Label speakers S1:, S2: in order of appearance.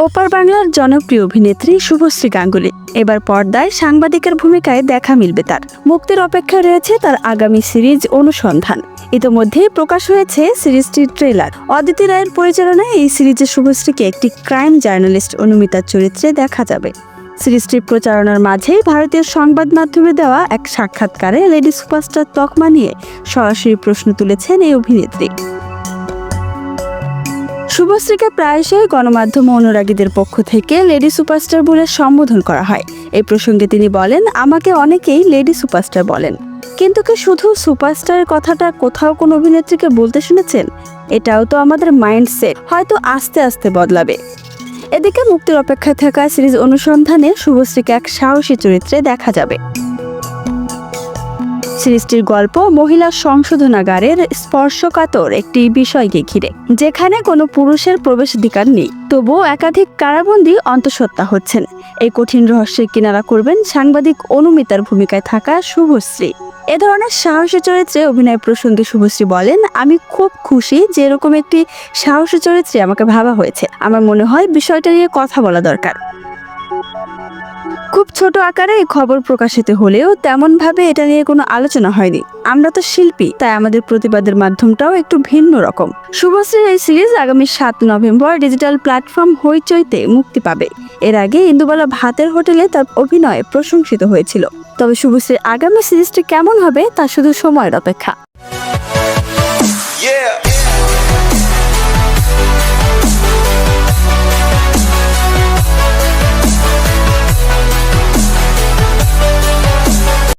S1: ওপার বাংলার জনপ্রিয় অভিনেত্রী শুভশ্রী গাঙ্গুলী এবার পর্দায় সাংবাদিকের ভূমিকায় দেখা মিলবে তার। মুক্তির অপেক্ষায় রয়েছে তার আগামী সিরিজ অনুসন্ধান। ইতোমধ্যে প্রকাশ হয়েছে সিরিজটির ট্রেলার। অদিতি রায়ের পরিচালনায় এই সিরিজে শুভশ্রীকে একটি ক্রাইম জার্নালিস্ট অনুমিতার চরিত্রে দেখা যাবে। সিরিজটির প্রচারণার মাঝেই ভারতীয় সংবাদ মাধ্যমে দেওয়া এক সাক্ষাৎকারে লেডি সুপারস্টার তকমা নিয়ে সরাসরি প্রশ্ন তুলেছেন এই অভিনেত্রী। শুভশ্রীকে প্রায়শই গণমাধ্যম অনুরাগীদের পক্ষ থেকে লেডি সুপারস্টার বলে সম্বোধন করা হয়। এই প্রসঙ্গে তিনি বলেন, আমাকে অনেকেই লেডি সুপারস্টার বলেন, কিন্তু কি শুধু সুপারস্টারের কথাটা কোথাও কোন অভিনেত্রীকে বলতে শুনেছেন? এটাও তো আমাদের মাইন্ডসেট, হয়তো আস্তে আস্তে বদলাবে। এদিকে মুক্তির অপেক্ষায় থাকা সিরিজ অনুসন্ধানে শুভশ্রীকে এক সাহসী চরিত্রে দেখা যাবে। সিরিজটির গল্প মহিলা সংশোধনাগারের স্পর্শকাতর একটি বিষয়কে ঘিরে, যেখানে কোনো পুরুষের প্রবেশাধিকার নেই, তবুও একাধিক কারাবন্দী অন্তঃসত্ত্বা হচ্ছেন। এই কঠিন রহস্যের কিনারা করবেন সাংবাদিক অনুমিতার ভূমিকায় থাকা শুভশ্রী। এ ধরনের সাহসী চরিত্রে অভিনয় প্রসঙ্গে শুভশ্রী বলেন, আমি খুব খুশি যে এরকম একটি সাহসী চরিত্রে আমাকে ভাবা হয়েছে। আমার মনে হয় বিষয়টা নিয়ে কথা বলা দরকার। খুব ছোট আকারে এই খবর প্রকাশিত হলেও তেমন ভাবে এটা নিয়ে কোনো আলোচনা হয়নি। আমরা তো শিল্পী, তাই আমাদের প্রতিবাদের মাধ্যমটাও একটু ভিন্ন রকম। শুভশ্রীর এই সিরিজ আগামী 7 নভেম্বর ডিজিটাল প্ল্যাটফর্ম হইচইতে মুক্তি পাবে। এর আগে ইন্দুবালা ভাতের হোটেলে তার অভিনয় প্রশংসিত হয়েছিল। তবে শুভশ্রীর আগামী সিরিজটি কেমন হবে তা শুধু সময়ের অপেক্ষা।